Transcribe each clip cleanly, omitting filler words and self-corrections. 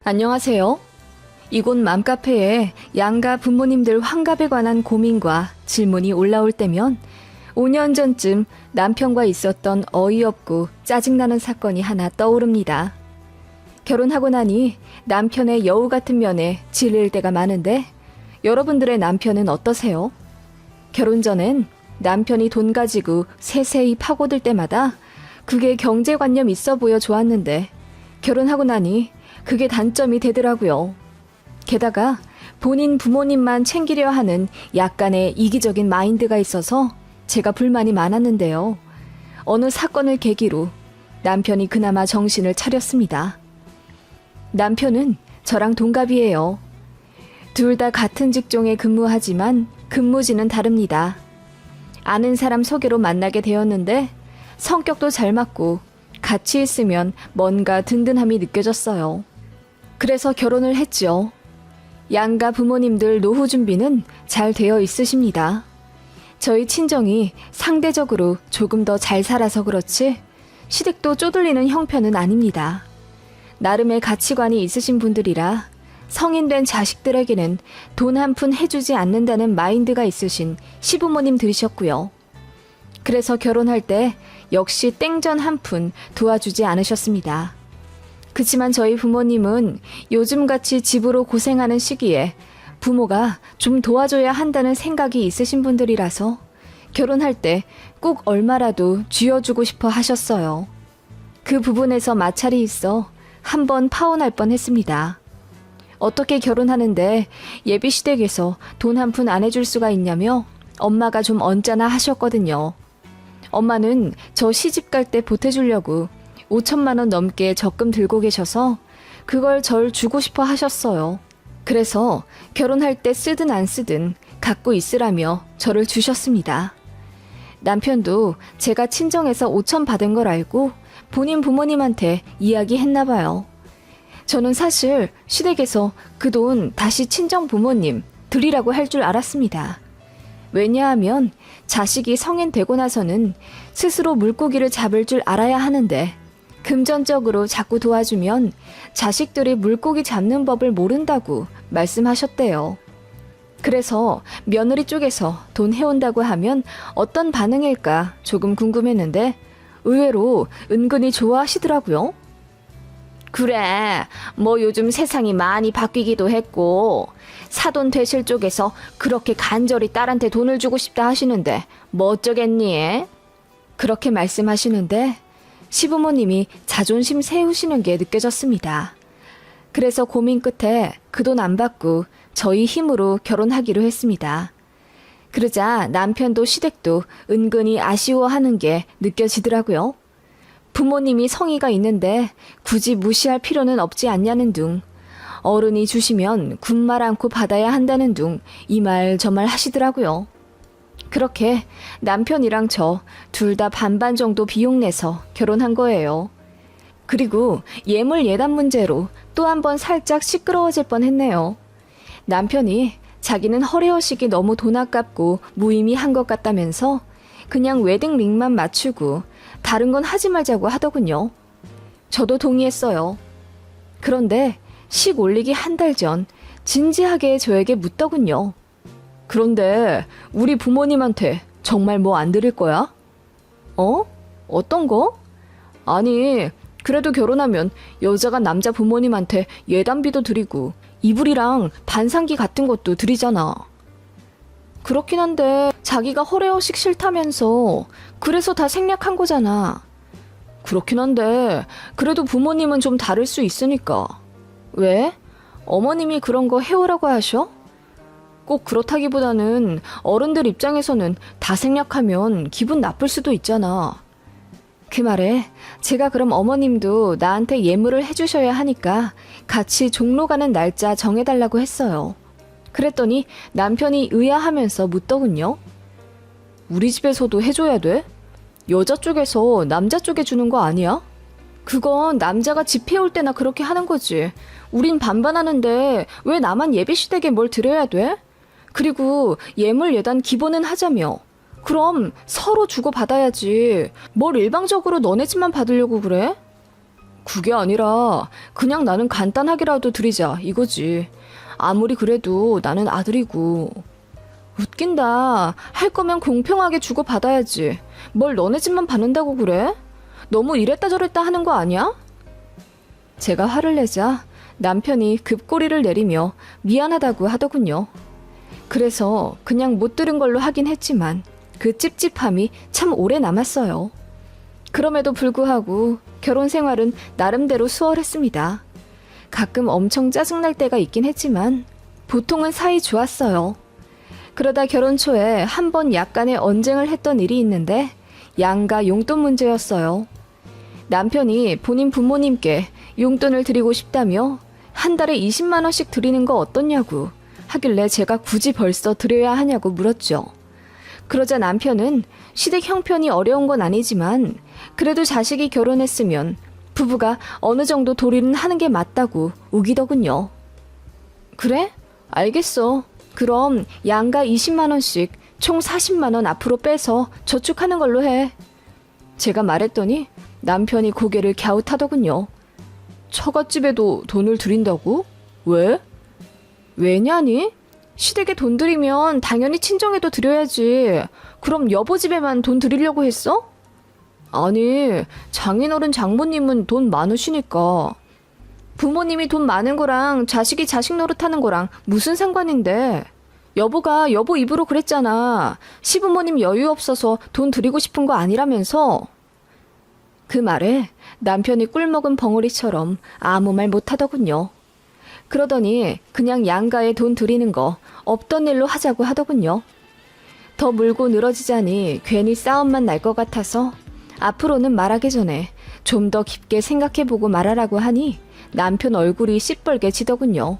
안녕하세요. 이곳 맘카페에 양가 부모님들 환갑에 관한 고민과 질문이 올라올 때면 5년 전쯤 남편과 있었던 어이없고 짜증나는 사건이 하나 떠오릅니다. 결혼하고 나니 남편의 여우 같은 면에 질릴 때가 많은데 여러분들의 남편은 어떠세요? 결혼 전엔 남편이 돈 가지고 세세히 파고들 때마다 그게 경제관념 있어 보여 좋았는데 결혼하고 나니 그게 단점이 되더라고요. 게다가 본인 부모님만 챙기려 하는 약간의 이기적인 마인드가 있어서 제가 불만이 많았는데요. 어느 사건을 계기로 남편이 그나마 정신을 차렸습니다. 남편은 저랑 동갑이에요. 둘 다 같은 직종에 근무하지만 근무지는 다릅니다. 아는 사람 소개로 만나게 되었는데 성격도 잘 맞고 같이 있으면 뭔가 든든함이 느껴졌어요. 그래서 결혼을 했죠. 양가 부모님들 노후 준비는 잘 되어 있으십니다. 저희 친정이 상대적으로 조금 더 잘 살아서 그렇지 시댁도 쪼들리는 형편은 아닙니다. 나름의 가치관이 있으신 분들이라 성인된 자식들에게는 돈 한 푼 해주지 않는다는 마인드가 있으신 시부모님들이셨고요. 그래서 결혼할 때 역시 땡전 한 푼 도와주지 않으셨습니다. 그치만 저희 부모님은 요즘같이 집으로 고생하는 시기에 부모가 좀 도와줘야 한다는 생각이 있으신 분들이라서 결혼할 때 꼭 얼마라도 쥐어주고 싶어 하셨어요. 그 부분에서 마찰이 있어 한번 파혼할 뻔했습니다. 어떻게 결혼하는데 예비시댁에서 돈 한 푼 안 해줄 수가 있냐며 엄마가 좀 언짢아 하셨거든요. 엄마는 저 시집 갈 때 보태주려고 5천만 원 넘게 적금 들고 계셔서 그걸 절 주고 싶어 하셨어요. 그래서 결혼할 때 쓰든 안 쓰든 갖고 있으라며 저를 주셨습니다. 남편도 제가 친정에서 5천 받은 걸 알고 본인 부모님한테 이야기했나 봐요. 저는 사실 시댁에서 그 돈 다시 친정 부모님 드리라고 할 줄 알았습니다. 왜냐하면 자식이 성인 되고 나서는 스스로 물고기를 잡을 줄 알아야 하는데 금전적으로 자꾸 도와주면 자식들이 물고기 잡는 법을 모른다고 말씀하셨대요. 그래서 며느리 쪽에서 돈 해온다고 하면 어떤 반응일까 조금 궁금했는데 의외로 은근히 좋아하시더라고요. 그래, 뭐 요즘 세상이 많이 바뀌기도 했고 사돈 되실 쪽에서 그렇게 간절히 딸한테 돈을 주고 싶다 하시는데 뭐 어쩌겠니? 그렇게 말씀하시는데 시부모님이 자존심 세우시는 게 느껴졌습니다. 그래서 고민 끝에 그 돈 안 받고 저희 힘으로 결혼하기로 했습니다. 그러자 남편도 시댁도 은근히 아쉬워하는 게 느껴지더라고요. 부모님이 성의가 있는데 굳이 무시할 필요는 없지 않냐는 둥, 어른이 주시면 군말 않고 받아야 한다는 둥, 이 말 저 말 하시더라고요. 그렇게 남편이랑 저 둘 다 반반 정도 비용 내서 결혼한 거예요. 그리고 예물 예단 문제로 또 한 번 살짝 시끄러워질 뻔했네요. 남편이 자기는 허례허식이 너무 돈 아깝고 무의미한 것 같다면서 그냥 웨딩링만 맞추고 다른 건 하지 말자고 하더군요. 저도 동의했어요. 그런데 식 올리기 한 달 전 진지하게 저에게 묻더군요. 그런데 우리 부모님한테 정말 뭐 안 드릴 거야? 어? 어떤 거? 아니, 그래도 결혼하면 여자가 남자 부모님한테 예단비도 드리고 이불이랑 반상기 같은 것도 드리잖아. 그렇긴 한데 자기가 허례허식 싫다면서 그래서 다 생략한 거잖아. 그렇긴 한데 그래도 부모님은 좀 다를 수 있으니까. 왜? 어머님이 그런 거 해오라고 하셔? 꼭 그렇다기보다는 어른들 입장에서는 다 생략하면 기분 나쁠 수도 있잖아. 그 말에 제가 그럼 어머님도 나한테 예물을 해주셔야 하니까 같이 종로 가는 날짜 정해달라고 했어요. 그랬더니 남편이 의아하면서 묻더군요. 우리 집에서도 해줘야 돼? 여자 쪽에서 남자 쪽에 주는 거 아니야? 그건 남자가 집 해올 때나 그렇게 하는 거지. 우린 반반하는데 왜 나만 예비시댁에 뭘 드려야 돼? 그리고 예물 예단 기본은 하자며. 그럼 서로 주고받아야지. 뭘 일방적으로 너네 집만 받으려고 그래? 그게 아니라 그냥 나는 간단하게라도 드리자 이거지. 아무리 그래도 나는 아들이고. 웃긴다. 할 거면 공평하게 주고받아야지. 뭘 너네 집만 받는다고 그래? 너무 이랬다 저랬다 하는 거 아니야? 제가 화를 내자 남편이 급꼬리를 내리며 미안하다고 하더군요. 그래서 그냥 못 들은 걸로 하긴 했지만 그 찝찝함이 참 오래 남았어요. 그럼에도 불구하고 결혼 생활은 나름대로 수월했습니다. 가끔 엄청 짜증날 때가 있긴 했지만 보통은 사이 좋았어요. 그러다 결혼 초에 한 번 약간의 언쟁을 했던 일이 있는데 양가 용돈 문제였어요. 남편이 본인 부모님께 용돈을 드리고 싶다며 한 달에 20만 원씩 드리는 거 어떻냐고 하길래 제가 굳이 벌써 드려야 하냐고 물었죠. 그러자 남편은 시댁 형편이 어려운 건 아니지만 그래도 자식이 결혼했으면 부부가 어느 정도 도리는 하는 게 맞다고 우기더군요. 그래? 알겠어. 그럼 양가 20만 원씩 총 40만 원 앞으로 빼서 저축하는 걸로 해. 제가 말했더니 남편이 고개를 갸웃하더군요. 처갓집에도 돈을 드린다고? 왜? 왜냐니? 시댁에 돈 드리면 당연히 친정에도 드려야지. 그럼 여보 집에만 돈 드리려고 했어? 아니, 장인어른 장모님은 돈 많으시니까. 부모님이 돈 많은 거랑 자식이 자식 노릇하는 거랑 무슨 상관인데. 여보가 여보 입으로 그랬잖아. 시부모님 여유 없어서 돈 드리고 싶은 거 아니라면서. 그 말에 남편이 꿀먹은 벙어리처럼 아무 말 못하더군요. 그러더니 그냥 양가에 돈 드리는 거 없던 일로 하자고 하더군요. 더 물고 늘어지자니 괜히 싸움만 날 것 같아서 앞으로는 말하기 전에 좀 더 깊게 생각해보고 말하라고 하니 남편 얼굴이 시뻘개지더군요.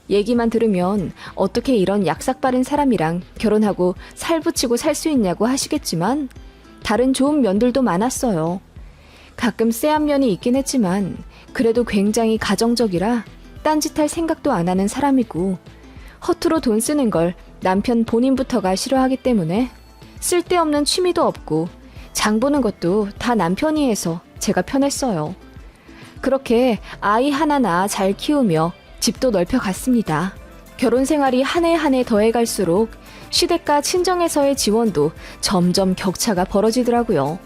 얘기만 들으면 어떻게 이런 약삭 빠른 사람이랑 결혼하고 살붙이고 살 수 있냐고 하시겠지만 다른 좋은 면들도 많았어요. 가끔 쎄한 면이 있긴 했지만 그래도 굉장히 가정적이라 딴짓할 생각도 안 하는 사람이고 허투루 돈 쓰는 걸 남편 본인부터가 싫어하기 때문에 쓸데없는 취미도 없고 장 보는 것도 다 남편이 해서 제가 편했어요. 그렇게 아이 하나 낳아 잘 키우며 집도 넓혀갔습니다. 결혼 생활이 한 해 한 해 더해갈수록 시댁과 친정에서의 지원도 점점 격차가 벌어지더라고요.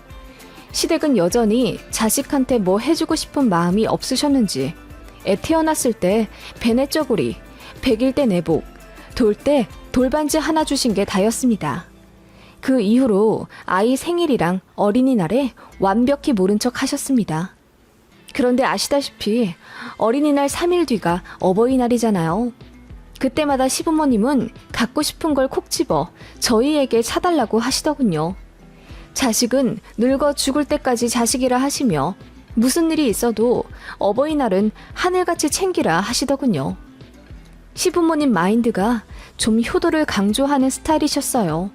시댁은 여전히 자식한테 뭐 해주고 싶은 마음이 없으셨는지 애 태어났을 때 배냇 저고리, 100일 때 내복, 돌 때 돌반지 하나 주신 게 다였습니다. 그 이후로 아이 생일이랑 어린이날에 완벽히 모른 척 하셨습니다. 그런데 아시다시피 어린이날 3일 뒤가 어버이날이잖아요. 그때마다 시부모님은 갖고 싶은 걸 콕 집어 저희에게 사달라고 하시더군요. 자식은 늙어 죽을 때까지 자식이라 하시며 무슨 일이 있어도 어버이날은 하늘같이 챙기라 하시더군요. 시부모님 마인드가 좀 효도를 강조하는 스타일이셨어요.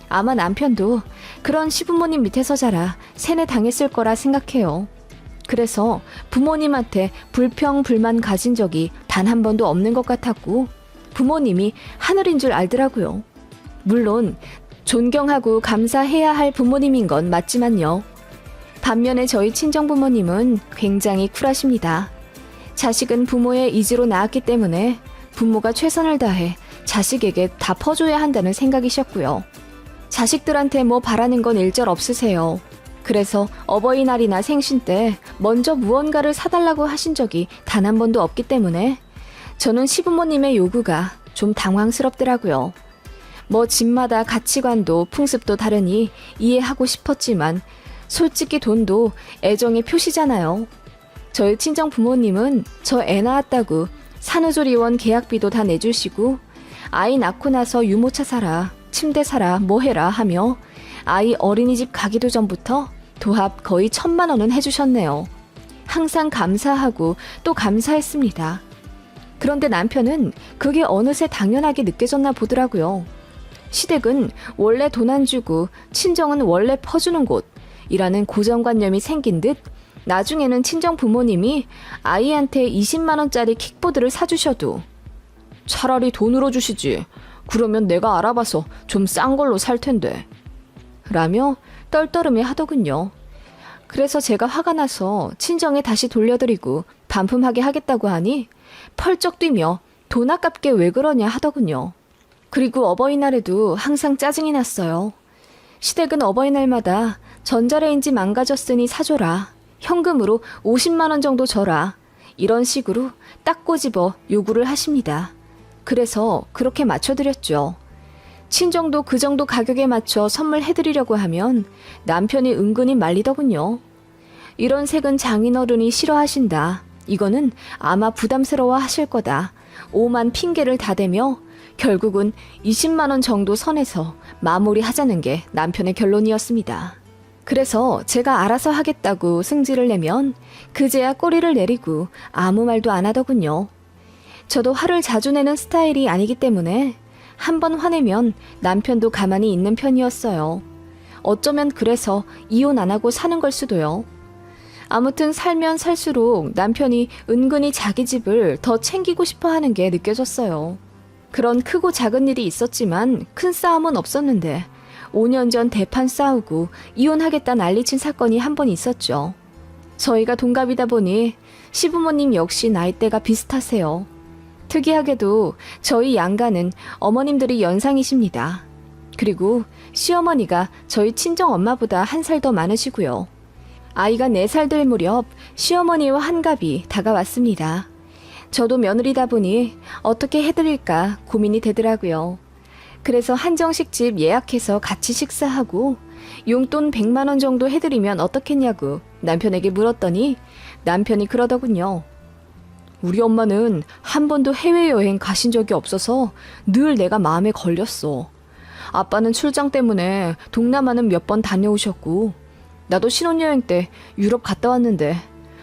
아마 남편도 그런 시부모님 밑에서 자라 세뇌 당했을 거라 생각해요. 그래서 부모님한테 불평, 불만 가진 적이 단 한 번도 없는 것 같았고 부모님이 하늘인 줄 알더라고요. 물론 존경하고 감사해야 할 부모님인 건 맞지만요. 반면에 저희 친정부모님은 굉장히 쿨하십니다. 자식은 부모의 의지로 낳았기 때문에 부모가 최선을 다해 자식에게 다 퍼줘야 한다는 생각이셨고요. 자식들한테 뭐 바라는 건 일절 없으세요. 그래서 어버이날이나 생신 때 먼저 무언가를 사달라고 하신 적이 단 한 번도 없기 때문에 저는 시부모님의 요구가 좀 당황스럽더라고요. 뭐 집마다 가치관도 풍습도 다르니 이해하고 싶었지만 솔직히 돈도 애정의 표시잖아요. 저희 친정 부모님은 저 애 낳았다고 산후조리원 계약비도 다 내주시고 아이 낳고 나서 유모차 사라, 침대 사라, 뭐 해라 하며 아이 어린이집 가기도 전부터 도합 거의 1,000만 원은 해주셨네요. 항상 감사하고 또 감사했습니다. 그런데 남편은 그게 어느새 당연하게 느껴졌나 보더라고요. 시댁은 원래 돈 안 주고 친정은 원래 퍼주는 곳이라는 고정관념이 생긴 듯 나중에는 친정 부모님이 아이한테 20만 원짜리 킥보드를 사주셔도 차라리 돈으로 주시지. 그러면 내가 알아봐서 좀 싼 걸로 살 텐데. 라며 떨떠름해 하더군요. 그래서 제가 화가 나서 친정에 다시 돌려드리고 반품하게 하겠다고 하니 펄쩍 뛰며 돈 아깝게 왜 그러냐 하더군요. 그리고 어버이날에도 항상 짜증이 났어요. 시댁은 어버이날마다 전자레인지 망가졌으니 사줘라. 현금으로 50만 원 정도 줘라. 이런 식으로 딱 꼬집어 요구를 하십니다. 그래서 그렇게 맞춰드렸죠. 친정도 그 정도 가격에 맞춰 선물해드리려고 하면 남편이 은근히 말리더군요. 이런 색은 장인어른이 싫어하신다. 이거는 아마 부담스러워 하실 거다. 오만 핑계를 다 대며 결국은 20만 원 정도 선에서 마무리하자는 게 남편의 결론이었습니다. 그래서 제가 알아서 하겠다고 승질을 내면 그제야 꼬리를 내리고 아무 말도 안 하더군요. 저도 화를 자주 내는 스타일이 아니기 때문에 한 번 화내면 남편도 가만히 있는 편이었어요. 어쩌면 그래서 이혼 안 하고 사는 걸 수도요. 아무튼 살면 살수록 남편이 은근히 자기 집을 더 챙기고 싶어 하는 게 느껴졌어요. 그런 크고 작은 일이 있었지만 큰 싸움은 없었는데 5년 전 대판 싸우고 이혼하겠다 난리친 사건이 한 번 있었죠. 저희가 동갑이다 보니 시부모님 역시 나이대가 비슷하세요. 특이하게도 저희 양가는 어머님들이 연상이십니다. 그리고 시어머니가 저희 친정 엄마보다 1살 더 많으시고요. 아이가 4살 될 무렵 시어머니와 환갑이 다가왔습니다. 저도 며느리다 보니 어떻게 해드릴까 고민이 되더라고요. 그래서 한정식집 예약해서 같이 식사하고 용돈 100만 원 정도 해드리면 어떻겠냐고 남편에게 물었더니 남편이 그러더군요. 우리 엄마는 한 번도 해외여행 가신 적이 없어서 늘 내가 마음에 걸렸어. 아빠는 출장 때문에 동남아는 몇 번 다녀오셨고 나도 신혼여행 때 유럽 갔다 왔는데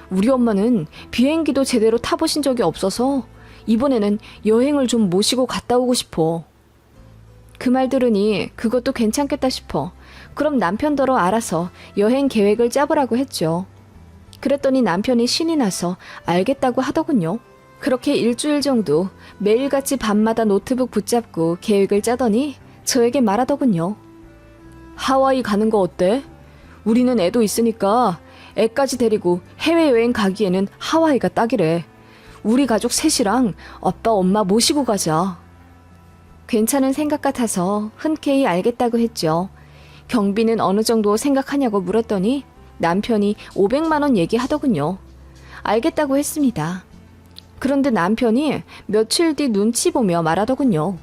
우리 엄마는 비행기도 제대로 타보신 적이 없어서 이번에는 여행을 좀 모시고 갔다 오고 싶어. 그 말 들으니 그것도 괜찮겠다 싶어 그럼 남편더러 알아서 여행 계획을 짜보라고 했죠. 그랬더니 남편이 신이 나서 알겠다고 하더군요. 그렇게 일주일 정도 매일같이 밤마다 노트북 붙잡고 계획을 짜더니 저에게 말하더군요. 하와이 가는 거 어때? 우리는 애도 있으니까 애까지 데리고 해외여행 가기에는 하와이가 딱이래. 우리 가족 셋이랑 아빠 엄마 모시고 가자. 괜찮은 생각 같아서 흔쾌히 알겠다고 했죠. 경비는 어느 정도 생각하냐고 물었더니 남편이 500만 원 얘기하더군요. 알겠다고 했습니다. 그런데 남편이 며칠 뒤 눈치 보며 말하더군요.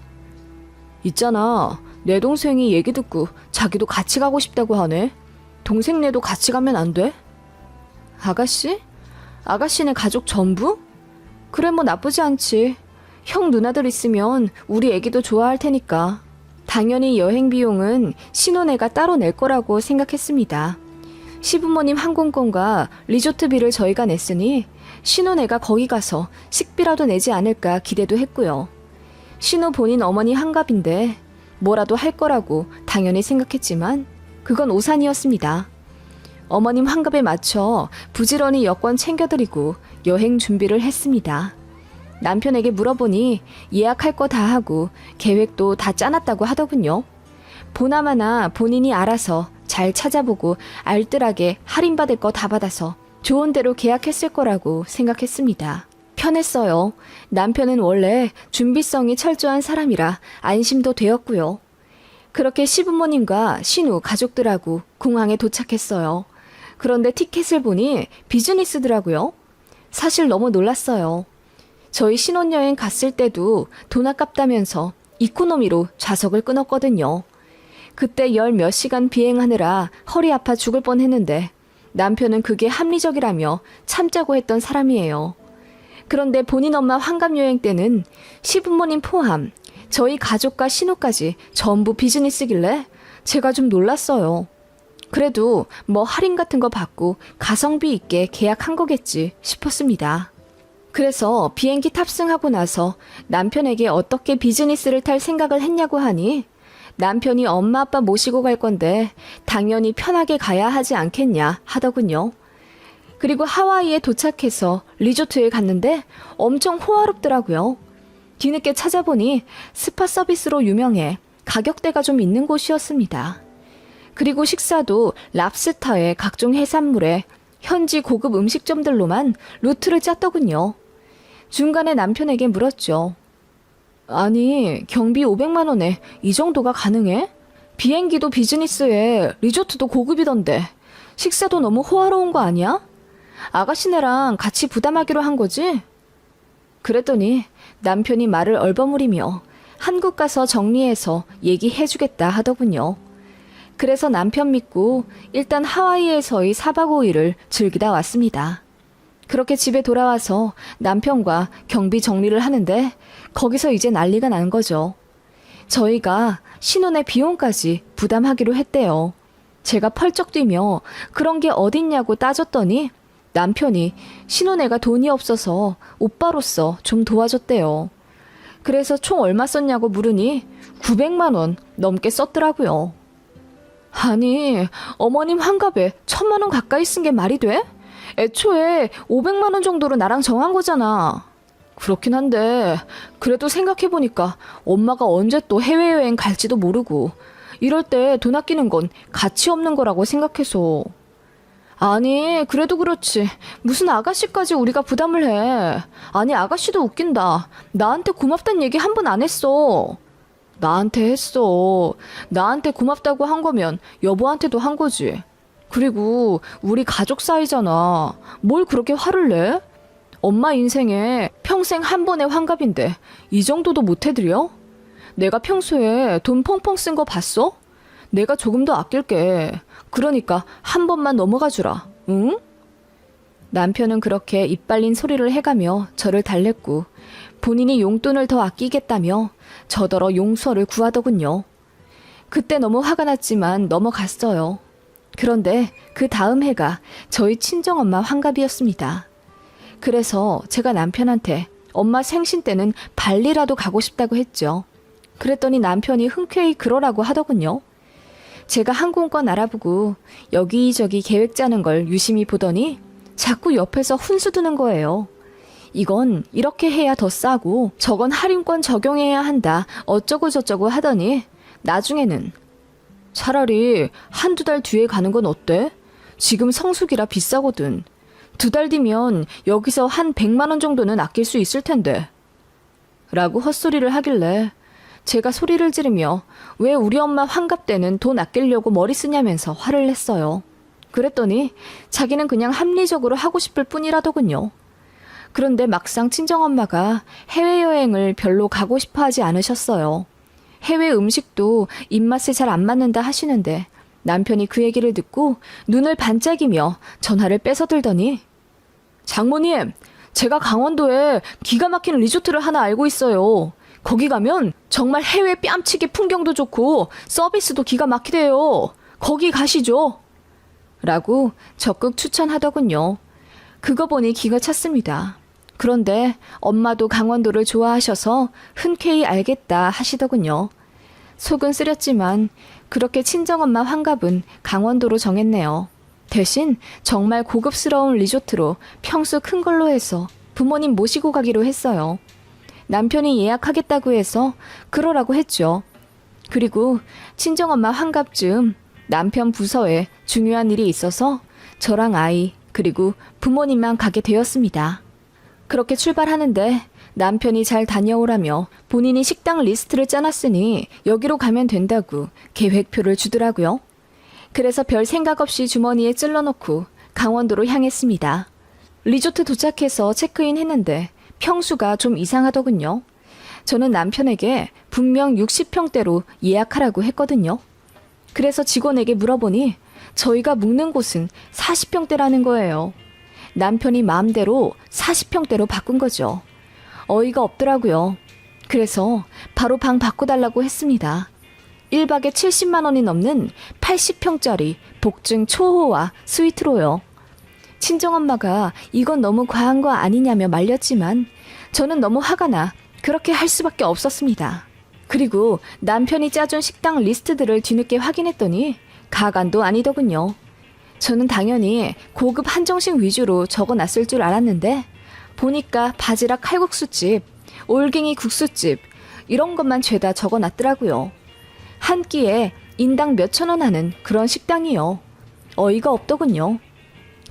있잖아, 내 동생이 얘기 듣고 자기도 같이 가고 싶다고 하네. 동생네도 같이 가면 안 돼? 아가씨? 아가씨네 가족 전부? 그래 뭐 나쁘지 않지. 형 누나들 있으면 우리 애기도 좋아할 테니까. 당연히 여행 비용은 신혼애가 따로 낼 거라고 생각했습니다. 시부모님 항공권과 리조트비를 저희가 냈으니 신혼애가 거기 가서 식비라도 내지 않을까 기대도 했고요. 신우 본인 어머니 환갑인데 뭐라도 할 거라고 당연히 생각했지만 그건 오산이었습니다. 어머님 환갑에 맞춰 부지런히 여권 챙겨드리고 여행 준비를 했습니다. 남편에게 물어보니 예약할 거 다 하고 계획도 다 짜놨다고 하더군요. 보나마나 본인이 알아서 잘 찾아보고 알뜰하게 할인받을 거 다 받아서 좋은 대로 계약했을 거라고 생각했습니다. 편했어요. 남편은 원래 준비성이 철저한 사람이라 안심도 되었고요. 그렇게 시부모님과 신우 가족들하고 공항에 도착했어요. 그런데 티켓을 보니 비즈니스더라고요. 사실 너무 놀랐어요. 저희 신혼여행 갔을 때도 돈 아깝다면서 이코노미로 좌석을 끊었거든요. 그때 10 몇 시간 비행하느라 허리 아파 죽을 뻔했는데 남편은 그게 합리적이라며 참자고 했던 사람이에요. 그런데 본인 엄마 환갑여행 때는 시부모님 포함 저희 가족과 신우까지 전부 비즈니스길래 제가 좀 놀랐어요. 그래도 뭐 할인 같은 거 받고 가성비 있게 계약한 거겠지 싶었습니다. 그래서 비행기 탑승하고 나서 남편에게 어떻게 비즈니스를 탈 생각을 했냐고 하니 남편이 엄마 아빠 모시고 갈 건데 당연히 편하게 가야 하지 않겠냐 하더군요. 그리고 하와이에 도착해서 리조트에 갔는데 엄청 호화롭더라고요. 뒤늦게 찾아보니 스파 서비스로 유명해 가격대가 좀 있는 곳이었습니다. 그리고 식사도 랍스터에 각종 해산물에 현지 고급 음식점들로만 루트를 짰더군요. 중간에 남편에게 물었죠. 아니, 경비 500만 원에 이 정도가 가능해? 비행기도 비즈니스에 리조트도 고급이던데 식사도 너무 호화로운 거 아니야? 아가씨네랑 같이 부담하기로 한 거지? 그랬더니 남편이 말을 얼버무리며 한국 가서 정리해서 얘기해주겠다 하더군요. 그래서 남편 믿고 일단 하와이에서의 4박 5일을 즐기다 왔습니다. 그렇게 집에 돌아와서 남편과 경비 정리를 하는데 거기서 이제 난리가 난 거죠. 저희가 신혼의 비용까지 부담하기로 했대요. 제가 펄쩍 뛰며 그런 게 어딨냐고 따졌더니 남편이 신혼애가 돈이 없어서 오빠로서 좀 도와줬대요. 그래서 총 얼마 썼냐고 물으니 900만 원 넘게 썼더라고요. 아니, 어머님 환갑에 1000만 원 가까이 쓴 게 말이 돼? 애초에 500만 원 정도로 나랑 정한 거잖아. 그렇긴 한데 그래도 생각해보니까 엄마가 언제 또 해외여행 갈지도 모르고 이럴 때 돈 아끼는 건 가치 없는 거라고 생각해서. 아니, 그래도 그렇지. 무슨 아가씨까지 우리가 부담을 해. 아니, 아가씨도 웃긴다. 나한테 고맙단 얘기 한 번 안 했어. 나한테 했어. 나한테 고맙다고 한 거면 여보한테도 한 거지. 그리고 우리 가족 사이잖아. 뭘 그렇게 화를 내? 엄마 인생에 평생 한 번의 환갑인데 이 정도도 못 해드려? 내가 평소에 돈 펑펑 쓴 거 봤어? 내가 조금 더 아낄게. 그러니까 한 번만 넘어가 주라. 응? 남편은 그렇게 입 발린 소리를 해가며 저를 달랬고 본인이 용돈을 더 아끼겠다며 저더러 용서를 구하더군요. 그때 너무 화가 났지만 넘어갔어요. 그런데 그 다음 해가 저희 친정엄마 환갑이었습니다. 그래서 제가 남편한테 엄마 생신 때는 발리라도 가고 싶다고 했죠. 그랬더니 남편이 흔쾌히 그러라고 하더군요. 제가 항공권 알아보고 여기저기 계획 짜는 걸 유심히 보더니 자꾸 옆에서 훈수 두는 거예요. 이건 이렇게 해야 더 싸고 저건 할인권 적용해야 한다 어쩌고 저쩌고 하더니 나중에는 차라리 한두 달 뒤에 가는 건 어때? 지금 성수기라 비싸거든. 2달 뒤면 여기서 한 100만 원 정도는 아낄 수 있을 텐데. 라고 헛소리를 하길래 제가 소리를 지르며 왜 우리 엄마 환갑 때는 돈 아끼려고 머리 쓰냐면서 화를 냈어요. 그랬더니 자기는 그냥 합리적으로 하고 싶을 뿐이라더군요. 그런데 막상 친정엄마가 해외여행을 별로 가고 싶어 하지 않으셨어요. 해외 음식도 입맛에 잘 안 맞는다 하시는데 남편이 그 얘기를 듣고 눈을 반짝이며 전화를 뺏어들더니 장모님, 제가 강원도에 기가 막힌 리조트를 하나 알고 있어요. 거기 가면 정말 해외 뺨치기 풍경도 좋고 서비스도 기가 막히대요. 거기 가시죠. 라고 적극 추천하더군요. 그거 보니 기가 찼습니다. 그런데 엄마도 강원도를 좋아하셔서 흔쾌히 알겠다 하시더군요. 속은 쓰렸지만 그렇게 친정엄마 환갑은 강원도로 정했네요. 대신 정말 고급스러운 리조트로 평수 큰 걸로 해서 부모님 모시고 가기로 했어요. 남편이 예약하겠다고 해서 그러라고 했죠. 그리고 친정엄마 환갑쯤 남편 부서에 중요한 일이 있어서 저랑 아이 그리고 부모님만 가게 되었습니다. 그렇게 출발하는데 남편이 잘 다녀오라며 본인이 식당 리스트를 짜놨으니 여기로 가면 된다고 계획표를 주더라고요. 그래서 별 생각 없이 주머니에 찔러놓고 강원도로 향했습니다. 리조트 도착해서 체크인 했는데 평수가 좀 이상하더군요. 저는 남편에게 분명 60평대로 예약하라고 했거든요. 그래서 직원에게 물어보니 저희가 묵는 곳은 40평대라는 거예요. 남편이 마음대로 40평대로 바꾼 거죠. 어이가 없더라고요. 그래서 바로 방 바꿔달라고 했습니다. 1박에 70만 원이 넘는 80평짜리 복층 초호화 스위트로요. 친정엄마가 이건 너무 과한 거 아니냐며 말렸지만 저는 너무 화가 나 그렇게 할 수밖에 없었습니다. 그리고 남편이 짜준 식당 리스트들을 뒤늦게 확인했더니 가관도 아니더군요. 저는 당연히 고급 한정식 위주로 적어놨을 줄 알았는데 보니까 바지락 칼국수집, 올갱이 국수집 이런 것만 죄다 적어놨더라고요. 한 끼에 인당 몇천 원 하는 그런 식당이요. 어이가 없더군요.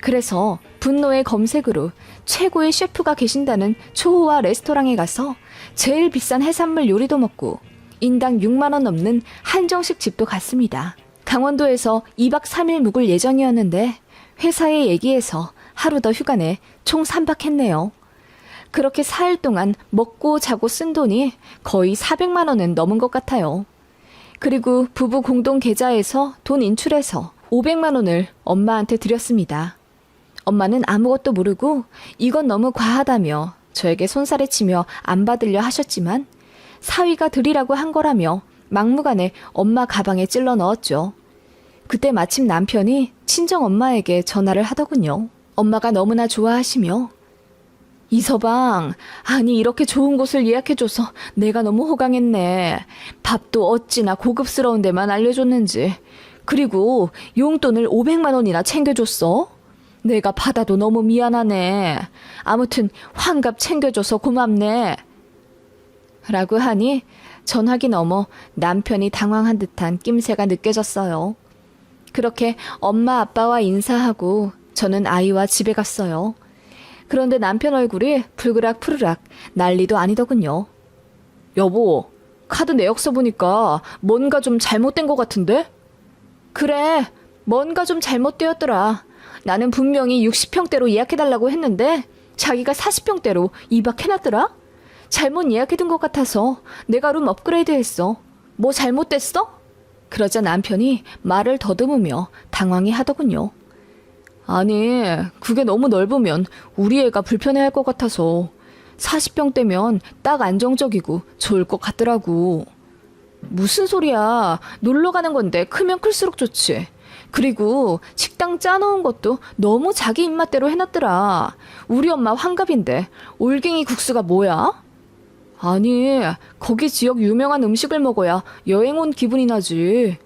그래서 분노의 검색으로 최고의 셰프가 계신다는 초호화 레스토랑에 가서 제일 비싼 해산물 요리도 먹고 인당 6만 원 넘는 한정식 집도 갔습니다. 강원도에서 2박 3일 묵을 예정이었는데 회사에 얘기해서 하루 더 휴가 내 총 3박 했네요. 그렇게 4일 동안 먹고 자고 쓴 돈이 거의 400만 원은 넘은 것 같아요. 그리고 부부 공동 계좌에서 돈 인출해서 500만 원을 엄마한테 드렸습니다. 엄마는 아무것도 모르고 이건 너무 과하다며 저에게 손살에 치며 안 받으려 하셨지만 사위가 드리라고 한 거라며 막무가내 엄마 가방에 찔러 넣었죠. 그때 마침 남편이 친정엄마에게 전화를 하더군요. 엄마가 너무나 좋아하시며 이서방, 아니 이렇게 좋은 곳을 예약해줘서 내가 너무 호강했네. 밥도 어찌나 고급스러운 데만 알려줬는지. 그리고 용돈을 500만 원이나 챙겨줬어? 내가 받아도 너무 미안하네. 아무튼 환갑 챙겨줘서 고맙네. 라고 하니 전화기 너머 남편이 당황한 듯한 낌새가 느껴졌어요. 그렇게 엄마 아빠와 인사하고 저는 아이와 집에 갔어요. 그런데 남편 얼굴이 불그락 푸르락 난리도 아니더군요. 여보, 카드 내역서 보니까 뭔가 좀 잘못된 것 같은데? 그래, 뭔가 좀 잘못되었더라. 나는 분명히 60평대로 예약해달라고 했는데 자기가 40평대로 2박 해놨더라? 잘못 예약해둔 것 같아서 내가 룸 업그레이드 했어. 뭐 잘못됐어? 그러자 남편이 말을 더듬으며 당황해 하더군요. 아니, 그게 너무 넓으면 우리 애가 불편해할 것 같아서 40평대면 딱 안정적이고 좋을 것 같더라고. 무슨 소리야. 놀러 가는 건데 크면 클수록 좋지. 그리고 식당 짜놓은 것도 너무 자기 입맛대로 해놨더라. 우리 엄마 환갑인데 올갱이 국수가 뭐야? 아니, 거기 지역 유명한 음식을 먹어야 여행 온 기분이 나지.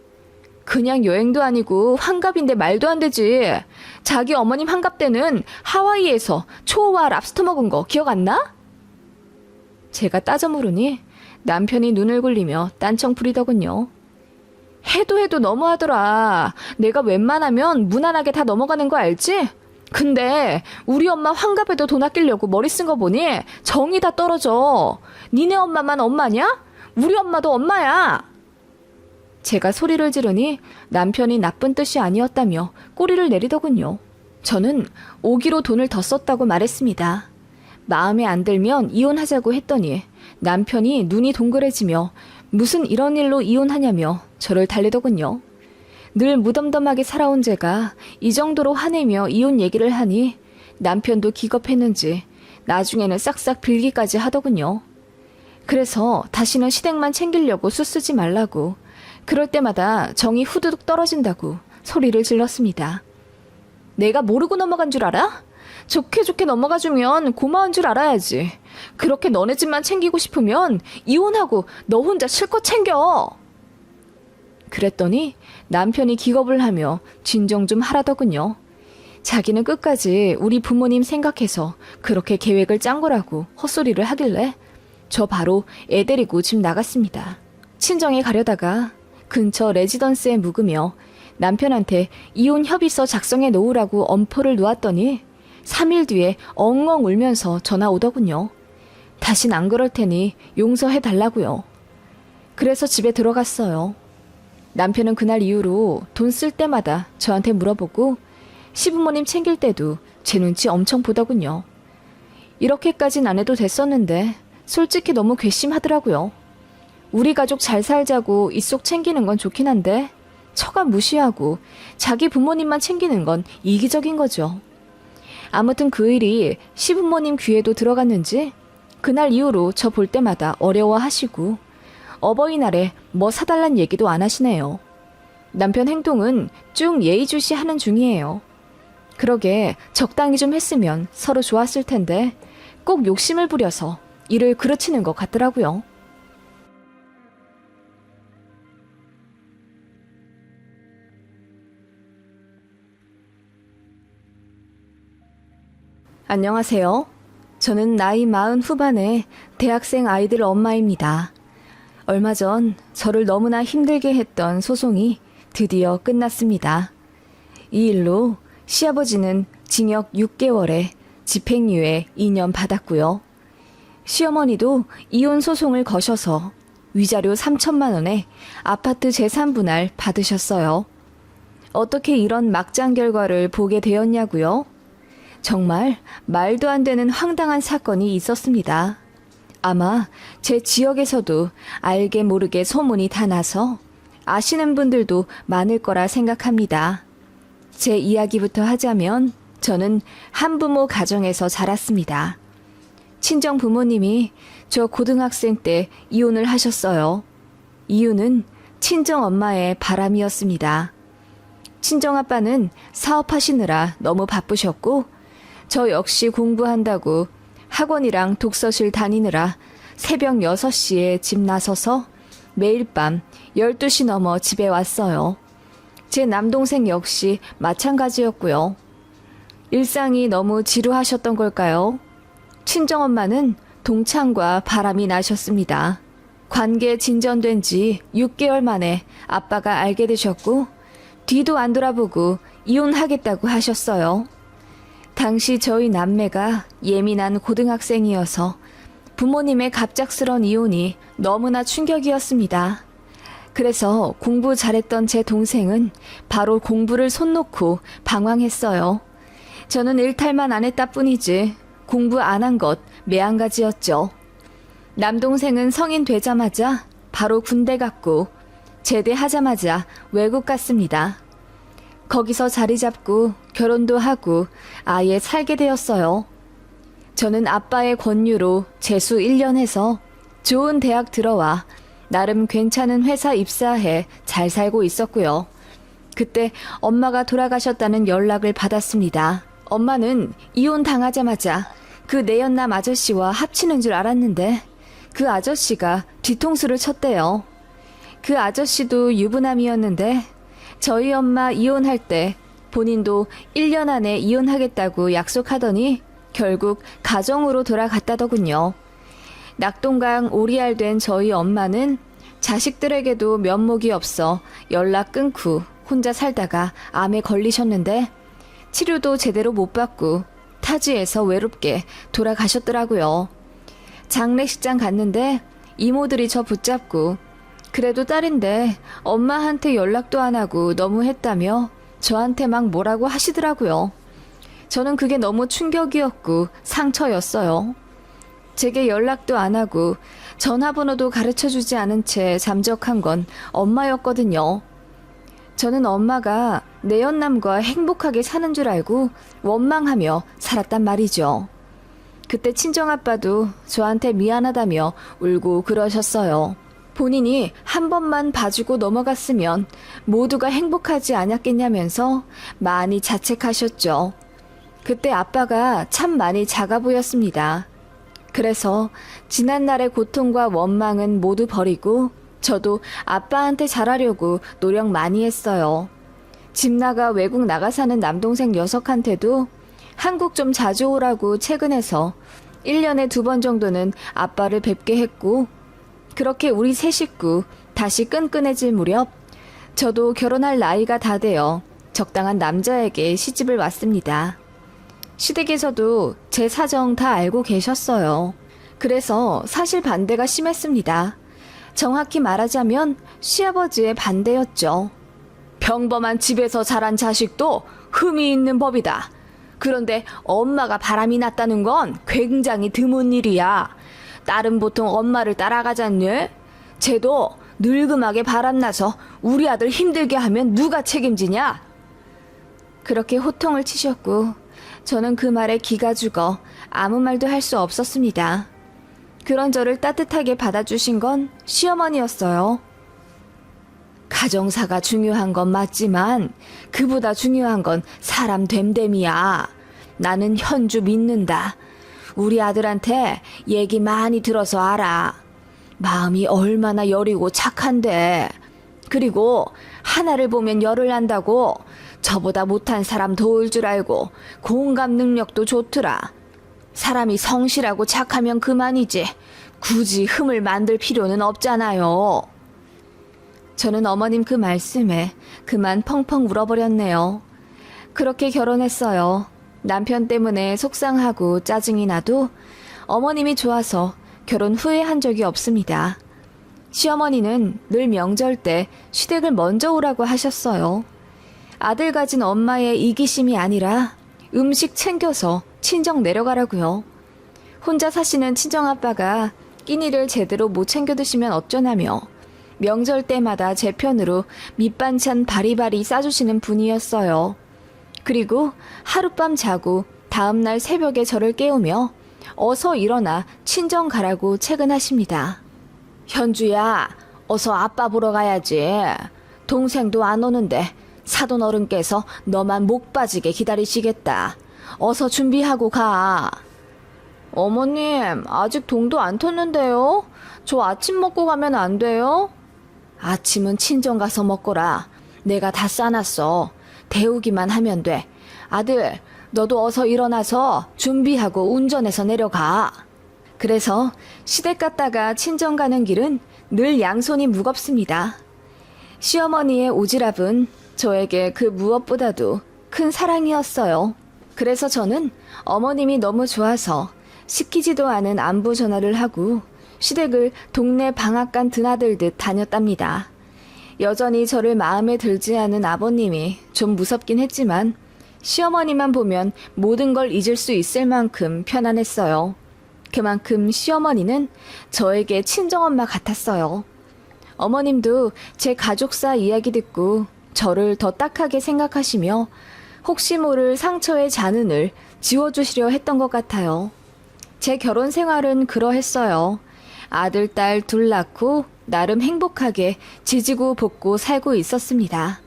그냥 여행도 아니고 환갑인데 말도 안 되지. 자기 어머님 환갑 때는 하와이에서 초호와 랍스터 먹은 거 기억 안 나? 제가 따져 물으니 남편이 눈을 굴리며 딴청 부리더군요. 해도 너무하더라. 내가 웬만하면 무난하게 다 넘어가는 거 알지? 근데 우리 엄마 환갑에도 돈 아끼려고 머리 쓴 거 보니 정이 다 떨어져. 니네 엄마만 엄마냐? 우리 엄마도 엄마야. 제가 소리를 지르니 남편이 나쁜 뜻이 아니었다며 꼬리를 내리더군요. 저는 오기로 돈을 더 썼다고 말했습니다. 마음에 안 들면 이혼하자고 했더니 남편이 눈이 동그래지며 무슨 이런 일로 이혼하냐며 저를 달래더군요. 늘 무덤덤하게 살아온 제가 이 정도로 화내며 이혼 얘기를 하니 남편도 기겁했는지 나중에는 싹싹 빌기까지 하더군요. 그래서 다시는 시댁만 챙기려고 수쓰지 말라고 그럴 때마다 정이 후두둑 떨어진다고 소리를 질렀습니다. 내가 모르고 넘어간 줄 알아? 좋게 넘어가주면 고마운 줄 알아야지. 그렇게 너네 집만 챙기고 싶으면 이혼하고 너 혼자 실컷 챙겨. 그랬더니 남편이 기겁을 하며 진정 좀 하라더군요. 자기는 끝까지 우리 부모님 생각해서 그렇게 계획을 짠 거라고 헛소리를 하길래 저 바로 애 데리고 집 나갔습니다. 친정에 가려다가 근처 레지던스에 묵으며 남편한테 이혼 협의서 작성해 놓으라고 엄포를 놓았더니 3일 뒤에 엉엉 울면서 전화 오더군요. 다신 안 그럴 테니 용서해 달라고요. 그래서 집에 들어갔어요. 남편은 그날 이후로 돈 쓸 때마다 저한테 물어보고 시부모님 챙길 때도 제 눈치 엄청 보더군요. 이렇게까진 안 해도 됐었는데 솔직히 너무 괘씸하더라고요. 우리 가족 잘 살자고 입속 챙기는 건 좋긴 한데 처가 무시하고 자기 부모님만 챙기는 건 이기적인 거죠. 아무튼 그 일이 시부모님 귀에도 들어갔는지 그날 이후로 저 볼 때마다 어려워하시고 어버이날에 뭐 사달란 얘기도 안 하시네요. 남편 행동은 쭉 예의주시하는 중이에요. 그러게 적당히 좀 했으면 서로 좋았을 텐데 꼭 욕심을 부려서 일을 그르치는 것 같더라고요. 안녕하세요. 저는 나이 40 후반의 대학생 아이들 엄마입니다. 얼마 전 저를 너무나 힘들게 했던 소송이 드디어 끝났습니다. 이 일로 시아버지는 징역 6개월에 집행유예 2년 받았고요. 시어머니도 이혼 소송을 거셔서 위자료 3천만 원에 아파트 재산 분할 받으셨어요. 어떻게 이런 막장 결과를 보게 되었냐고요? 정말 말도 안 되는 황당한 사건이 있었습니다. 아마 제 지역에서도 알게 모르게 소문이 다 나서 아시는 분들도 많을 거라 생각합니다. 제 이야기부터 하자면 저는 한부모 가정에서 자랐습니다. 친정 부모님이 저 고등학생 때 이혼을 하셨어요. 이유는 친정 엄마의 바람이었습니다. 친정 아빠는 사업하시느라 너무 바쁘셨고 저 역시 공부한다고 학원이랑 독서실 다니느라 새벽 6시에 집 나서서 매일 밤 12시 넘어 집에 왔어요. 제 남동생 역시 마찬가지였고요. 일상이 너무 지루하셨던 걸까요? 친정엄마는 동창과 바람이 나셨습니다. 관계 진전된 지 6개월 만에 아빠가 알게 되셨고 뒤도 안 돌아보고 이혼하겠다고 하셨어요. 당시 저희 남매가 예민한 고등학생이어서 부모님의 갑작스런 이혼이 너무나 충격이었습니다. 그래서 공부 잘했던 제 동생은 바로 공부를 손 놓고 방황했어요. 저는 일탈만 안 했다 뿐이지 공부 안 한 것 매한가지였죠. 남동생은 성인 되자마자 바로 군대 갔고 제대하자마자 외국 갔습니다. 거기서 자리 잡고 결혼도 하고 아예 살게 되었어요. 저는 아빠의 권유로 재수 1년 해서 좋은 대학 들어와 나름 괜찮은 회사 입사해 잘 살고 있었고요. 그때 엄마가 돌아가셨다는 연락을 받았습니다. 엄마는 이혼 당하자마자 그 내연남 아저씨와 합치는 줄 알았는데 그 아저씨가 뒤통수를 쳤대요. 그 아저씨도 유부남이었는데 저희 엄마 이혼할 때 본인도 1년 안에 이혼하겠다고 약속하더니 결국 가정으로 돌아갔다더군요. 낙동강 오리알 된 저희 엄마는 자식들에게도 면목이 없어 연락 끊고 혼자 살다가 암에 걸리셨는데 치료도 제대로 못 받고 타지에서 외롭게 돌아가셨더라고요. 장례식장 갔는데 이모들이 저 붙잡고 그래도 딸인데 엄마한테 연락도 안 하고 너무했다며 저한테 막 뭐라고 하시더라고요. 저는 그게 너무 충격이었고 상처였어요. 제게 연락도 안 하고 전화번호도 가르쳐주지 않은 채 잠적한 건 엄마였거든요. 저는 엄마가 내연남과 행복하게 사는 줄 알고 원망하며 살았단 말이죠. 그때 친정아빠도 저한테 미안하다며 울고 그러셨어요. 본인이 한 번만 봐주고 넘어갔으면 모두가 행복하지 않았겠냐면서 많이 자책하셨죠. 그때 아빠가 참 많이 작아 보였습니다. 그래서 지난날의 고통과 원망은 모두 버리고 저도 아빠한테 잘하려고 노력 많이 했어요. 집 나가 외국 나가 사는 남동생 녀석한테도 한국 좀 자주 오라고 퇴근해서 1년에 2번 정도는 아빠를 뵙게 했고 그렇게 우리 세 식구 다시 끈끈해질 무렵 저도 결혼할 나이가 다 되어 적당한 남자에게 시집을 왔습니다. 시댁에서도 제 사정 다 알고 계셨어요. 그래서 사실 반대가 심했습니다. 정확히 말하자면 시아버지의 반대였죠. 평범한 집에서 자란 자식도 흠이 있는 법이다. 그런데 엄마가 바람이 났다는 건 굉장히 드문 일이야. 딸은 보통 엄마를 따라가잖니? 쟤도 늙음하게 바람나서 우리 아들 힘들게 하면 누가 책임지냐? 그렇게 호통을 치셨고 저는 그 말에 기가 죽어 아무 말도 할 수 없었습니다. 그런 저를 따뜻하게 받아주신 건 시어머니였어요. 가정사가 중요한 건 맞지만 그보다 중요한 건 사람 됨됨이야. 나는 현주 믿는다. 우리 아들한테 얘기 많이 들어서 알아. 마음이 얼마나 여리고 착한데. 그리고 하나를 보면 열을 난다고 저보다 못한 사람 도울 줄 알고 공감 능력도 좋더라. 사람이 성실하고 착하면 그만이지. 굳이 흠을 만들 필요는 없잖아요. 저는 어머님 그 말씀에 그만 펑펑 울어버렸네요. 그렇게 결혼했어요. 남편 때문에 속상하고 짜증이 나도 어머님이 좋아서 결혼 후에 한 적이 없습니다. 시어머니는 늘 명절 때 시댁을 먼저 오라고 하셨어요. 아들 가진 엄마의 이기심이 아니라 음식 챙겨서 친정 내려가라고요. 혼자 사시는 친정아빠가 끼니를 제대로 못 챙겨 드시면 어쩌냐며 명절 때마다 제 편으로 밑반찬 바리바리 싸주시는 분이었어요. 그리고 하룻밤 자고 다음날 새벽에 저를 깨우며 어서 일어나 친정 가라고 채근하십니다. 현주야, 어서 아빠 보러 가야지. 동생도 안 오는데 사돈 어른께서 너만 목 빠지게 기다리시겠다. 어서 준비하고 가. 어머님, 아직 동도 안 텄는데요? 저 아침 먹고 가면 안 돼요? 아침은 친정 가서 먹거라. 내가 다 싸놨어. 데우기만 하면 돼. 아들, 너도 어서 일어나서 준비하고 운전해서 내려가. 그래서 시댁 갔다가 친정 가는 길은 늘 양손이 무겁습니다. 시어머니의 오지랖은 저에게 그 무엇보다도 큰 사랑이었어요. 그래서 저는 어머님이 너무 좋아서 시키지도 않은 안부 전화를 하고 시댁을 동네 방앗간 드나들듯 다녔답니다. 여전히 저를 마음에 들지 않은 아버님이 좀 무섭긴 했지만 시어머니만 보면 모든 걸 잊을 수 있을 만큼 편안했어요. 그만큼 시어머니는 저에게 친정엄마 같았어요. 어머님도 제 가족사 이야기 듣고 저를 더 딱하게 생각하시며 혹시 모를 상처의 잔흔을 지워주시려 했던 것 같아요. 제 결혼 생활은 그러했어요. 아들, 딸 둘 낳고 나름 행복하게 지지고 볶고 살고 있었습니다.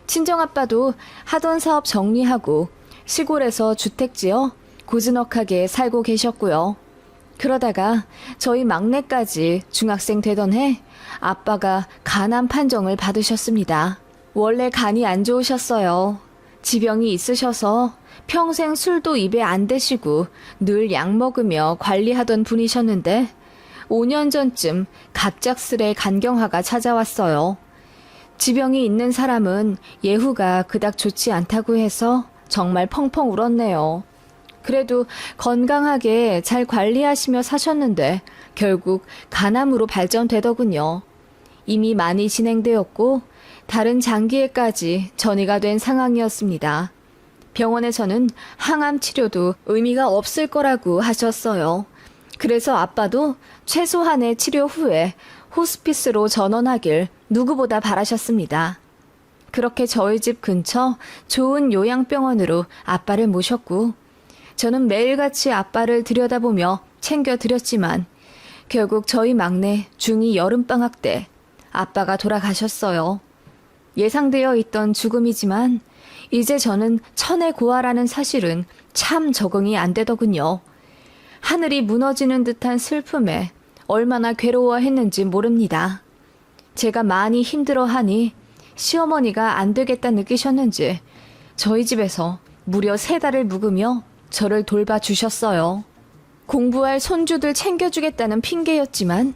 친정아빠도 하던 사업 정리하고 시골에서 주택 지어 고즈넉하게 살고 계셨고요. 그러다가 저희 막내까지 중학생 되던 해 아빠가 간암 판정을 받으셨습니다. 원래 간이 안 좋으셨어요. 지병이 있으셔서 평생 술도 입에 안 대시고 늘 약 먹으며 관리하던 분이셨는데 5년 전쯤 갑작스레 간경화가 찾아왔어요. 지병이 있는 사람은 예후가 그닥 좋지 않다고 해서 정말 펑펑 울었네요. 그래도 건강하게 잘 관리하시며 사셨는데 결국 간암으로 발전되더군요. 이미 많이 진행되었고 다른 장기에까지 전이가 된 상황이었습니다. 병원에서는 항암 치료도 의미가 없을 거라고 하셨어요. 그래서 아빠도 최소한의 치료 후에 호스피스로 전원하길 누구보다 바라셨습니다. 그렇게 저희 집 근처 좋은 요양병원으로 아빠를 모셨고 저는 매일같이 아빠를 들여다보며 챙겨드렸지만 결국 저희 막내 중2 여름방학 때 아빠가 돌아가셨어요. 예상되어 있던 죽음이지만 이제 저는 천의 고아라는 사실은 참 적응이 안 되더군요. 하늘이 무너지는 듯한 슬픔에 얼마나 괴로워했는지 모릅니다. 제가 많이 힘들어하니 시어머니가 안 되겠다 느끼셨는지 저희 집에서 무려 3달을 묵으며 저를 돌봐주셨어요. 공부할 손주들 챙겨주겠다는 핑계였지만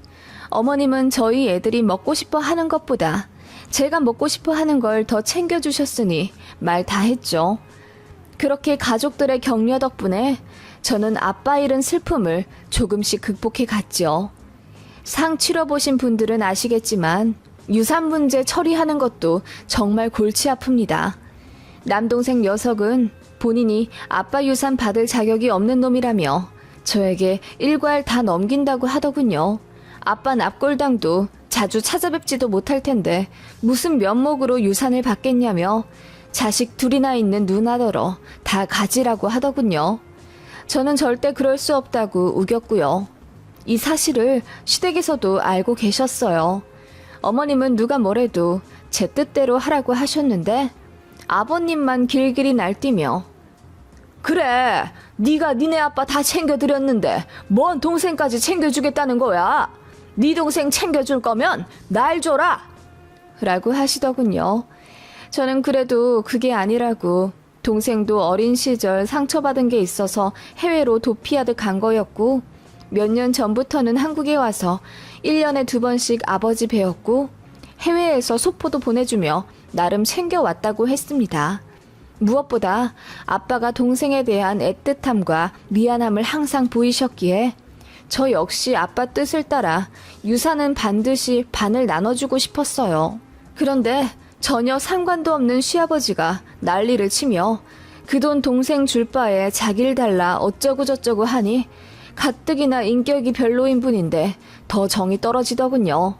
어머님은 저희 애들이 먹고 싶어 하는 것보다 제가 먹고 싶어 하는 걸 더 챙겨주셨으니 말 다 했죠. 그렇게 가족들의 격려 덕분에 저는 아빠 잃은 슬픔을 조금씩 극복해 갔죠. 상 치러보신 분들은 아시겠지만 유산 문제 처리하는 것도 정말 골치 아픕니다. 남동생 녀석은 본인이 아빠 유산 받을 자격이 없는 놈이라며 저에게 일괄 다 넘긴다고 하더군요. 아빠 납골당도 자주 찾아뵙지도 못할 텐데 무슨 면목으로 유산을 받겠냐며 자식 둘이나 있는 누나더러 다 가지라고 하더군요. 저는 절대 그럴 수 없다고 우겼고요. 이 사실을 시댁에서도 알고 계셨어요. 어머님은 누가 뭐래도 제 뜻대로 하라고 하셨는데 아버님만 길길이 날뛰며 그래, 네가 니네 아빠 다 챙겨드렸는데 뭔 동생까지 챙겨주겠다는 거야. 네 동생 챙겨줄 거면 날 줘라 라고 하시더군요. 저는 그래도 그게 아니라고 동생도 어린 시절 상처받은 게 있어서 해외로 도피하듯 간 거였고 몇 년 전부터는 한국에 와서 1년에 2번씩 아버지 뵈었고 해외에서 소포도 보내주며 나름 챙겨왔다고 했습니다. 무엇보다 아빠가 동생에 대한 애틋함과 미안함을 항상 보이셨기에 저 역시 아빠 뜻을 따라 유산은 반드시 반을 나눠주고 싶었어요. 그런데 전혀 상관도 없는 시아버지가 난리를 치며 그 돈 동생 줄 바에 자기를 달라 어쩌고저쩌고 하니 가뜩이나 인격이 별로인 분인데 더 정이 떨어지더군요.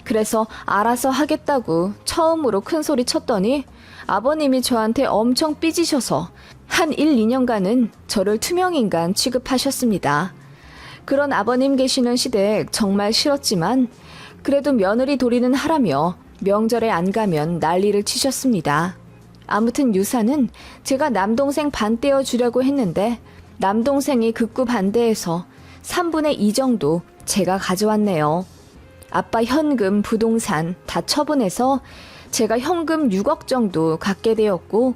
그래서 알아서 하겠다고 처음으로 큰 소리 쳤더니 아버님이 저한테 엄청 삐지셔서 한 1, 2년간은 저를 투명인간 취급하셨습니다. 그런 아버님 계시는 시댁 정말 싫었지만 그래도 며느리 도리는 하라며 명절에 안 가면 난리를 치셨습니다. 아무튼 유산은 제가 남동생 반 떼어주려고 했는데 남동생이 극구 반대해서 3분의 2 정도 제가 가져왔네요. 아빠 현금, 부동산 다 처분해서 제가 현금 6억 정도 갖게 되었고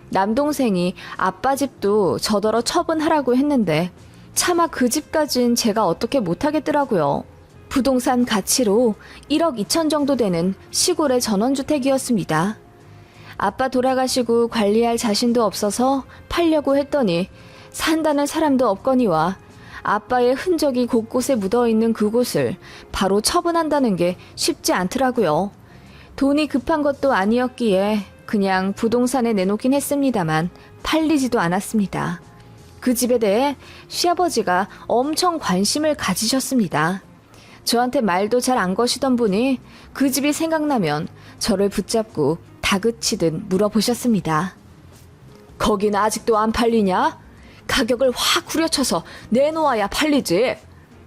남동생이 아빠 집도 저더러 처분하라고 했는데 차마 그 집까진 제가 어떻게 못하겠더라고요. 부동산 가치로 1억 2천 정도 되는 시골의 전원주택이었습니다. 아빠 돌아가시고 관리할 자신도 없어서 팔려고 했더니 산다는 사람도 없거니와 아빠의 흔적이 곳곳에 묻어있는 그곳을 바로 처분한다는 게 쉽지 않더라고요. 돈이 급한 것도 아니었기에 그냥 부동산에 내놓긴 했습니다만 팔리지도 않았습니다. 그 집에 대해 시아버지가 엄청 관심을 가지셨습니다. 저한테 말도 잘 안 거시던 분이 그 집이 생각나면 저를 붙잡고 다그치듯 물어보셨습니다. 거긴 아직도 안 팔리냐? 가격을 확 후려쳐서 내놓아야 팔리지.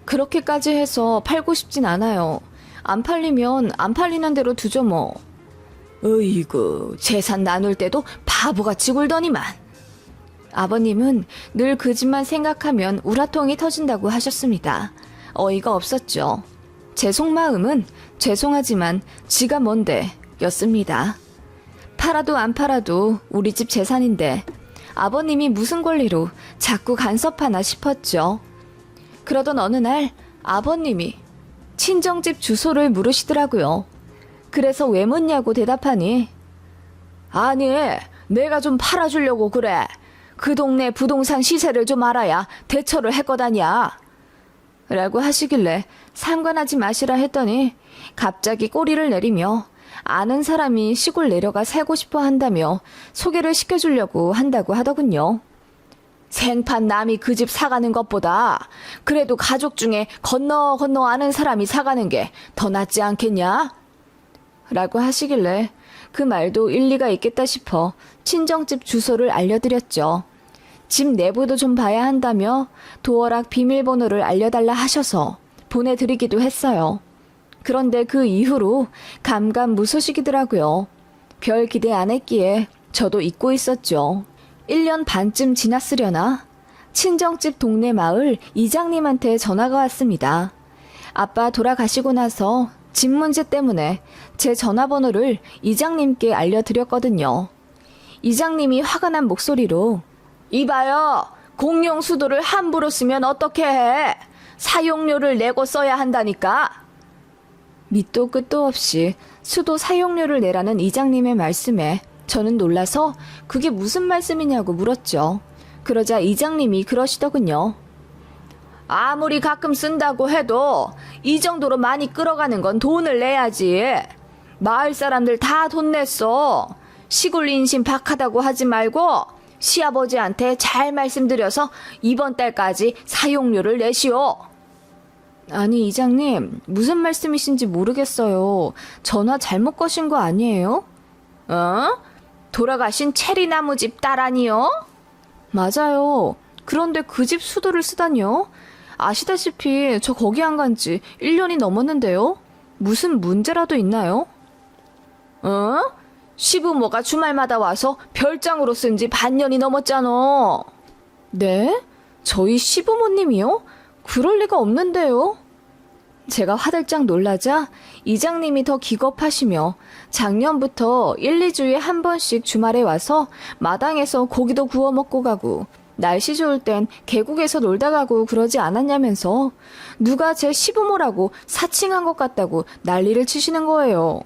그렇게까지 해서 팔고 싶진 않아요. 안 팔리면 안 팔리는 대로 두죠 뭐. 으이구, 재산 나눌 때도 바보같이 굴더니만. 아버님은 늘 그 집만 생각하면 우라통이 터진다고 하셨습니다. 어이가 없었죠. 제 속마음은 죄송하지만 지가 뭔데 였습니다. 팔아도 안 팔아도 우리 집 재산인데 아버님이 무슨 권리로 자꾸 간섭하나 싶었죠. 그러던 어느 날 아버님이 친정집 주소를 물으시더라고요. 그래서 왜 묻냐고 대답하니 아니 내가 좀 팔아주려고 그래. 그 동네 부동산 시세를 좀 알아야 대처를 할 거다냐 라고 하시길래 상관하지 마시라 했더니 갑자기 꼬리를 내리며 아는 사람이 시골 내려가 살고 싶어 한다며 소개를 시켜주려고 한다고 하더군요. 생판 남이 그 집 사가는 것보다 그래도 가족 중에 건너 아는 사람이 사가는 게 더 낫지 않겠냐? 라고 하시길래 그 말도 일리가 있겠다 싶어 친정집 주소를 알려드렸죠. 집 내부도 좀 봐야 한다며 도어락 비밀번호를 알려달라 하셔서 보내드리기도 했어요. 그런데 그 이후로 감감무소식이더라고요. 별 기대 안 했기에 저도 잊고 있었죠. 1년 반쯤 지났으려나 친정집 동네 마을 이장님한테 전화가 왔습니다. 아빠 돌아가시고 나서 집 문제 때문에 제 전화번호를 이장님께 알려드렸거든요. 이장님이 화가 난 목소리로 이봐요. 공용 수도를 함부로 쓰면 어떻게 해? 사용료를 내고 써야 한다니까. 밑도 끝도 없이 수도 사용료를 내라는 이장님의 말씀에 저는 놀라서 그게 무슨 말씀이냐고 물었죠. 그러자 이장님이 그러시더군요. 아무리 가끔 쓴다고 해도 이 정도로 많이 끌어가는 건 돈을 내야지. 마을 사람들 다 돈 냈어. 시골 인심 박하다고 하지 말고 시아버지한테 잘 말씀드려서 이번 달까지 사용료를 내시오. 아니 이장님 무슨 말씀이신지 모르겠어요. 전화 잘못 거신 거 아니에요? 어? 돌아가신 체리나무집 딸 아니요? 맞아요. 그런데 그 집 수도를 쓰다니요? 아시다시피 저 거기 안 간 지 1년이 넘었는데요. 무슨 문제라도 있나요? 어? 시부모가 주말마다 와서 별장으로 쓴 지 반년이 넘었잖아. 네? 저희 시부모님이요? 그럴 리가 없는데요. 제가 화들짝 놀라자 이장님이 더 기겁하시며 작년부터 1, 2주에 한 번씩 주말에 와서 마당에서 고기도 구워 먹고 가고 날씨 좋을 땐 계곡에서 놀다 가고 그러지 않았냐면서 누가 제 시부모라고 사칭한 것 같다고 난리를 치시는 거예요.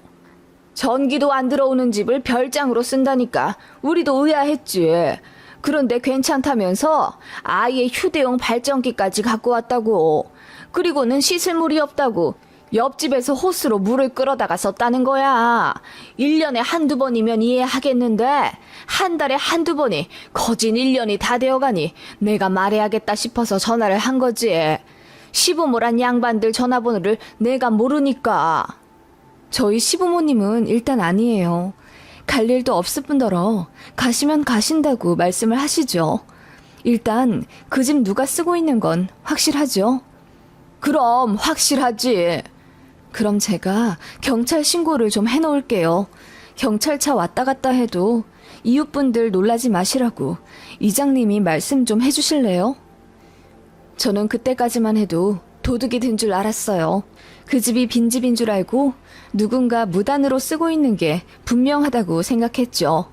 전기도 안 들어오는 집을 별장으로 쓴다니까 우리도 의아했지. 그런데 괜찮다면서 아예 휴대용 발전기까지 갖고 왔다고. 그리고는 씻을 물이 없다고 옆집에서 호스로 물을 끌어다가 썼다는 거야. 1년에 한두 번이면 이해하겠는데 한 달에 한두 번이 거진 1년이 다 되어가니 내가 말해야겠다 싶어서 전화를 한 거지. 시부모란 양반들 전화번호를 내가 모르니까. 저희 시부모님은 일단 아니에요. 갈 일도 없을 뿐더러 가시면 가신다고 말씀을 하시죠. 일단 그 집 누가 쓰고 있는 건 확실하죠? 그럼 확실하지. 그럼 제가 경찰 신고를 좀 해놓을게요. 경찰차 왔다 갔다 해도 이웃분들 놀라지 마시라고 이장님이 말씀 좀 해주실래요? 저는 그때까지만 해도 도둑이 든 줄 알았어요. 그 집이 빈집인 줄 알고 누군가 무단으로 쓰고 있는 게 분명하다고 생각했죠.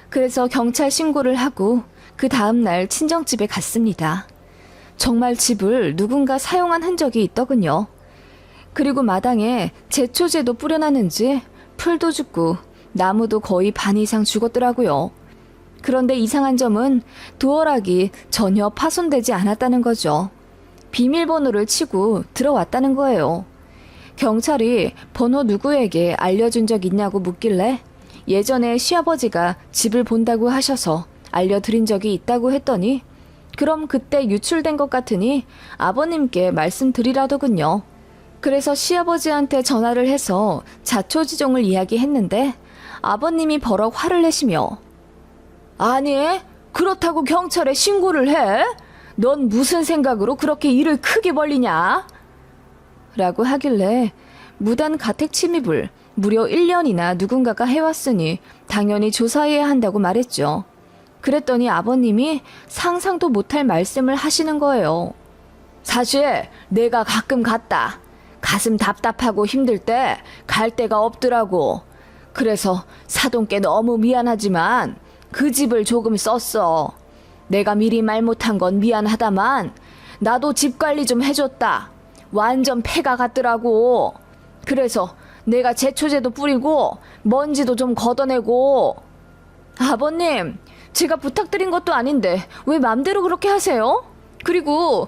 그래서 경찰 신고를 하고 그 다음날 친정집에 갔습니다. 정말 집을 누군가 사용한 흔적이 있더군요. 그리고 마당에 제초제도 뿌려놨는지 풀도 죽고 나무도 거의 반 이상 죽었더라고요. 그런데 이상한 점은 도어락이 전혀 파손되지 않았다는 거죠. 비밀번호를 치고 들어왔다는 거예요. 경찰이 번호 누구에게 알려준 적 있냐고 묻길래 예전에 시아버지가 집을 본다고 하셔서 알려드린 적이 있다고 했더니 그럼 그때 유출된 것 같으니 아버님께 말씀드리라더군요. 그래서 시아버지한테 전화를 해서 자초지종을 이야기했는데 아버님이 버럭 화를 내시며 아니, 그렇다고 경찰에 신고를 해? 넌 무슨 생각으로 그렇게 일을 크게 벌리냐? 라고 하길래 무단 가택 침입을 무려 1년이나 누군가가 해왔으니 당연히 조사해야 한다고 말했죠. 그랬더니 아버님이 상상도 못할 말씀을 하시는 거예요. 사실 내가 가끔 갔다. 가슴 답답하고 힘들 때 갈 데가 없더라고. 그래서 사돈께 너무 미안하지만 그 집을 조금 썼어. 내가 미리 말 못한 건 미안하다만 나도 집 관리 좀 해줬다. 완전 폐가 갔더라고. 그래서 내가 제초제도 뿌리고 먼지도 좀 걷어내고. 아버님, 제가 부탁드린 것도 아닌데 왜 맘대로 그렇게 하세요? 그리고